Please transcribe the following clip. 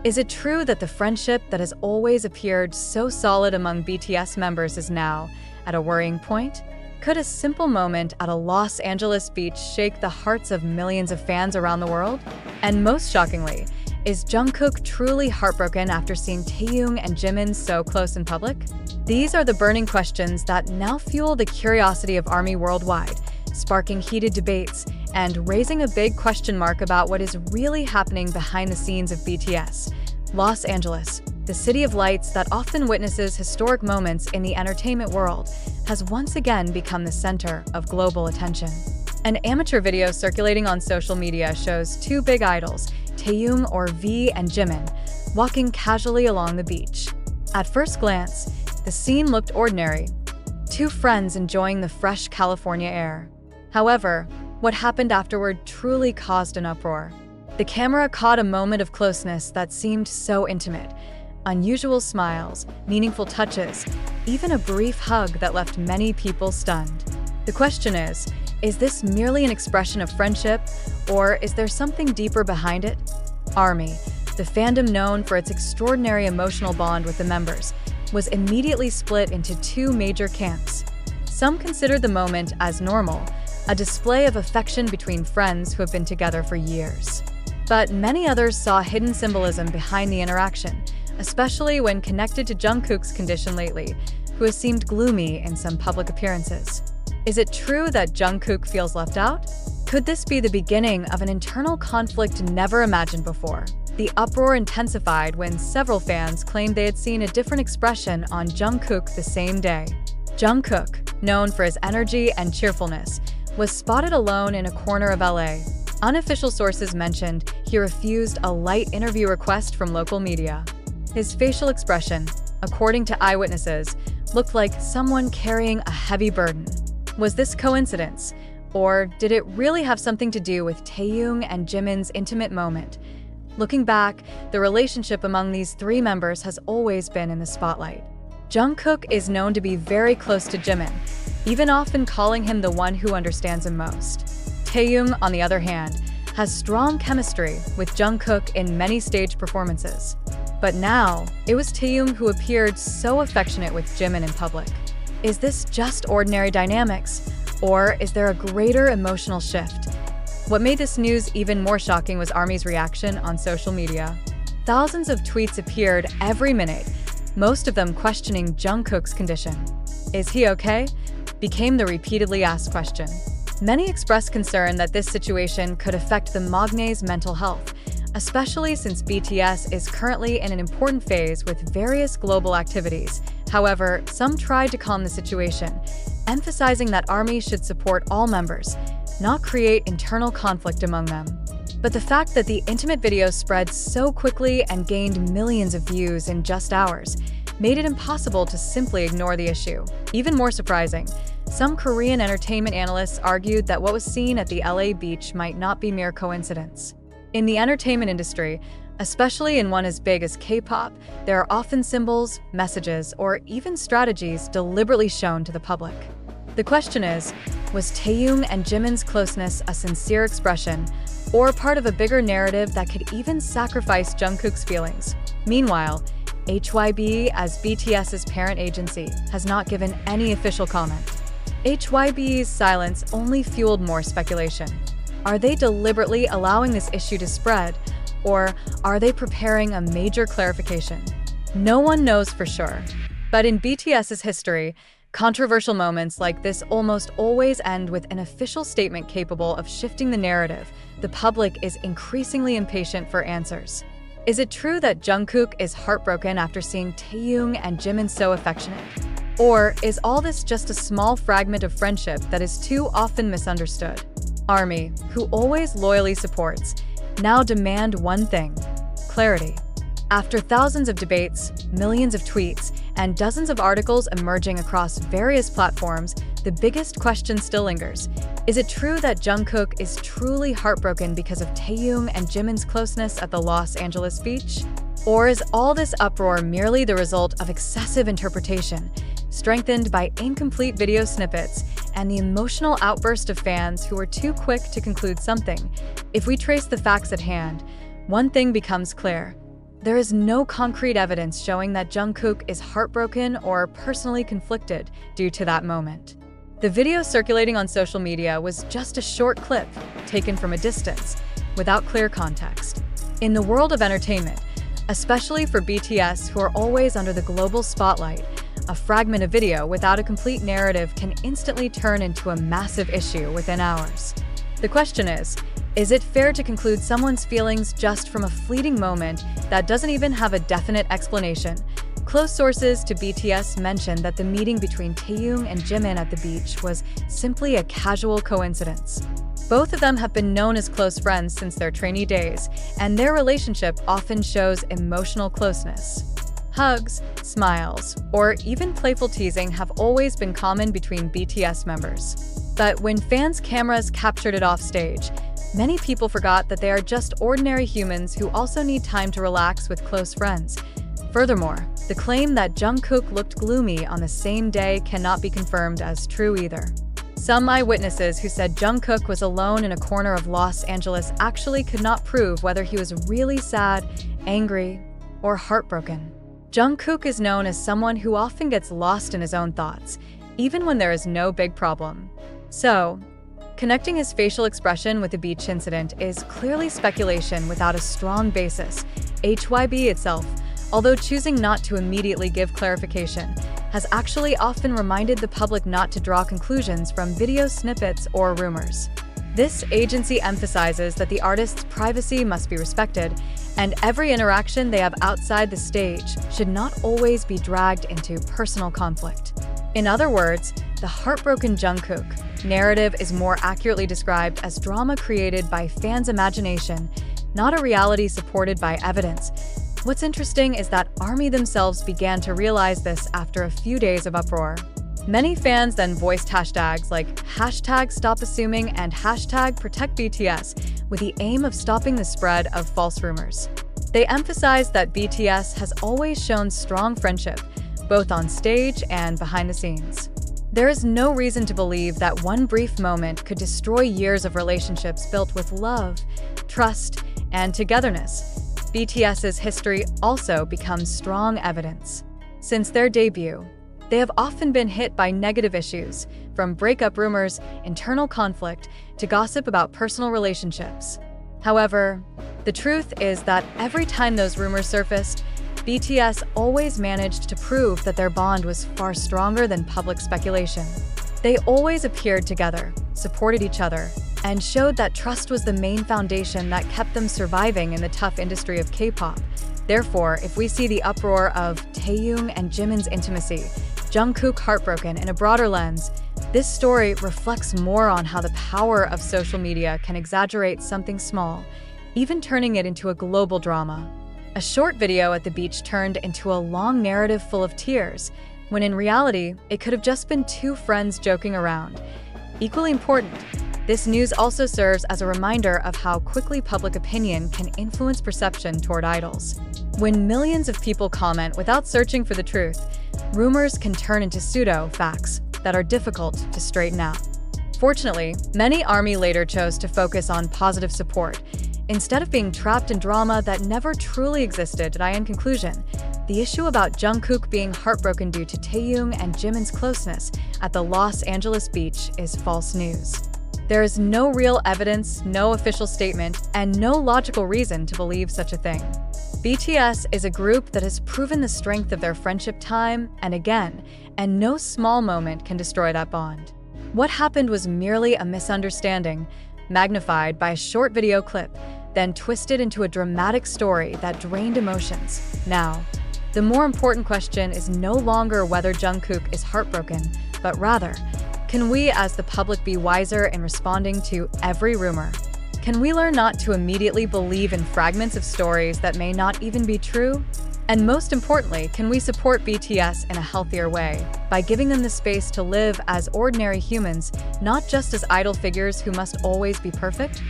Is it true that the friendship that has always appeared so solid among BTS members is now at a worrying point? Could a simple moment at a Los Angeles beach shake the hearts of millions of fans around the world? And most shockingly, is Jungkook truly heartbroken after seeing Taehyung and Jimin so close in public? These are the burning questions that now fuel the curiosity of ARMY worldwide, sparking heated debates and raising a big question mark about what is really happening behind the scenes of BTS. Los Angeles, the city of lights that often witnesses historic moments in the entertainment world, has once again become the center of global attention. An amateur video circulating on social media shows two big idols, Taehyung or V and Jimin, walking casually along the beach. At first glance, the scene looked ordinary, two friends enjoying the fresh California air. However, what happened afterward truly caused an uproar. The camera caught a moment of closeness that seemed so intimate. Unusual smiles, meaningful touches, even a brief hug that left many people stunned. The question is this merely an expression of friendship, or is there something deeper behind it? ARMY, the fandom known for its extraordinary emotional bond with the members, was immediately split into two major camps. Some considered the moment as normal, a display of affection between friends who have been together for years. But many others saw hidden symbolism behind the interaction, especially when connected to Jungkook's condition lately, who has seemed gloomy in some public appearances. Is it true that Jungkook feels left out? Could this be the beginning of an internal conflict never imagined before? The uproar intensified when several fans claimed they had seen a different expression on Jungkook the same day. Jungkook, known for his energy and cheerfulness, was spotted alone in a corner of LA. Unofficial sources mentioned he refused a light interview request from local media. His facial expression, according to eyewitnesses, looked like someone carrying a heavy burden. Was this coincidence, or did it really have something to do with Taehyung and Jimin's intimate moment? Looking back, the relationship among these three members has always been in the spotlight. Jungkook is known to be very close to Jimin, even often calling him the one who understands him most. Taehyung, on the other hand, has strong chemistry with Jungkook in many stage performances. But now, it was Taehyung who appeared so affectionate with Jimin in public. Is this just ordinary dynamics, or is there a greater emotional shift? What made this news even more shocking was ARMY's reaction on social media. Thousands of tweets appeared every minute, most of them questioning Jungkook's condition. Is he okay? Became the repeatedly asked question. Many expressed concern that this situation could affect the maknae's mental health, especially since BTS is currently in an important phase with various global activities. However, some tried to calm the situation, emphasizing that ARMY should support all members, not create internal conflict among them. But the fact that the intimate video spread so quickly and gained millions of views in just hours made it impossible to simply ignore the issue. Even more surprising, some Korean entertainment analysts argued that what was seen at the LA beach might not be mere coincidence. In the entertainment industry, especially in one as big as K-pop, there are often symbols, messages, or even strategies deliberately shown to the public. The question is, was Taehyung and Jimin's closeness a sincere expression, or part of a bigger narrative that could even sacrifice Jungkook's feelings? Meanwhile, HYB, as BTS's parent agency, has not given any official comment. HYB's silence only fueled more speculation. Are they deliberately allowing this issue to spread, or are they preparing a major clarification? No one knows for sure. But in BTS's history, controversial moments like this almost always end with an official statement capable of shifting the narrative. The public is increasingly impatient for answers. Is it true that Jungkook is heartbroken after seeing Taehyung and Jimin so affectionate? Or is all this just a small fragment of friendship that is too often misunderstood? ARMY, who always loyally supports, now demand one thing: clarity. After thousands of debates, millions of tweets, and dozens of articles emerging across various platforms, the biggest question still lingers. Is it true that Jungkook is truly heartbroken because of Taehyung and Jimin's closeness at the Los Angeles beach? Or is all this uproar merely the result of excessive interpretation, strengthened by incomplete video snippets and the emotional outburst of fans who were too quick to conclude something? If we trace the facts at hand, one thing becomes clear: there is no concrete evidence showing that Jungkook is heartbroken or personally conflicted due to that moment. The video circulating on social media was just a short clip taken from a distance, without clear context. In the world of entertainment, especially for BTS who are always under the global spotlight, a fragment of video without a complete narrative can instantly turn into a massive issue within hours. The question is it fair to conclude someone's feelings just from a fleeting moment that doesn't even have a definite explanation? Close sources to BTS mention that the meeting between Taehyung and Jimin at the beach was simply a casual coincidence. Both of them have been known as close friends since their trainee days, and their relationship often shows emotional closeness. Hugs, smiles, or even playful teasing have always been common between BTS members. But when fans' cameras captured it off stage, many people forgot that they are just ordinary humans who also need time to relax with close friends. Furthermore, the claim that Jungkook looked gloomy on the same day cannot be confirmed as true either. Some eyewitnesses who said Jungkook was alone in a corner of Los Angeles actually could not prove whether he was really sad, angry, or heartbroken. Jungkook is known as someone who often gets lost in his own thoughts, even when there is no big problem. So, connecting his facial expression with the beach incident is clearly speculation without a strong basis. HYB itself, although choosing not to immediately give clarification, has actually often reminded the public not to draw conclusions from video snippets or rumors. This agency emphasizes that the artist's privacy must be respected, and every interaction they have outside the stage should not always be dragged into personal conflict. In other words, the heartbroken Jungkook narrative is more accurately described as drama created by fans' imagination, not a reality supported by evidence. What's interesting is that ARMY themselves began to realize this after a few days of uproar. Many fans then voiced hashtags like #StopAssuming and #ProtectBTS with the aim of stopping the spread of false rumors. They emphasized that BTS has always shown strong friendship, both on stage and behind the scenes. There is no reason to believe that one brief moment could destroy years of relationships built with love, trust, and togetherness. BTS's history also becomes strong evidence. Since their debut, they have often been hit by negative issues, from breakup rumors, internal conflict, to gossip about personal relationships. However, the truth is that every time those rumors surfaced, BTS always managed to prove that their bond was far stronger than public speculation. They always appeared together, supported each other, and showed that trust was the main foundation that kept them surviving in the tough industry of K-pop. Therefore, if we see the uproar of Taehyung and Jimin's intimacy, JUNGKOOK Heartbroken in a broader lens, this story reflects more on how the power of social media can exaggerate something small, even turning it into a global drama. A short video at the beach turned into a long narrative full of tears, when in reality, it could have just been two friends joking around. Equally important, this news also serves as a reminder of how quickly public opinion can influence perception toward idols. When millions of people comment without searching for the truth, rumors can turn into pseudo-facts that are difficult to straighten out. Fortunately, many ARMY later chose to focus on positive support, instead of being trapped in drama that never truly existed. In conclusion, the issue about Jungkook being heartbroken due to Taehyung and Jimin's closeness at the Los Angeles beach is false news. There is no real evidence, no official statement, and no logical reason to believe such a thing. BTS is a group that has proven the strength of their friendship time and again, and no small moment can destroy that bond. What happened was merely a misunderstanding, magnified by a short video clip, then twisted into a dramatic story that drained emotions. Now, the more important question is no longer whether Jungkook is heartbroken, but rather, can we as the public be wiser in responding to every rumor? Can we learn not to immediately believe in fragments of stories that may not even be true? And most importantly, can we support BTS in a healthier way by giving them the space to live as ordinary humans, not just as idol figures who must always be perfect?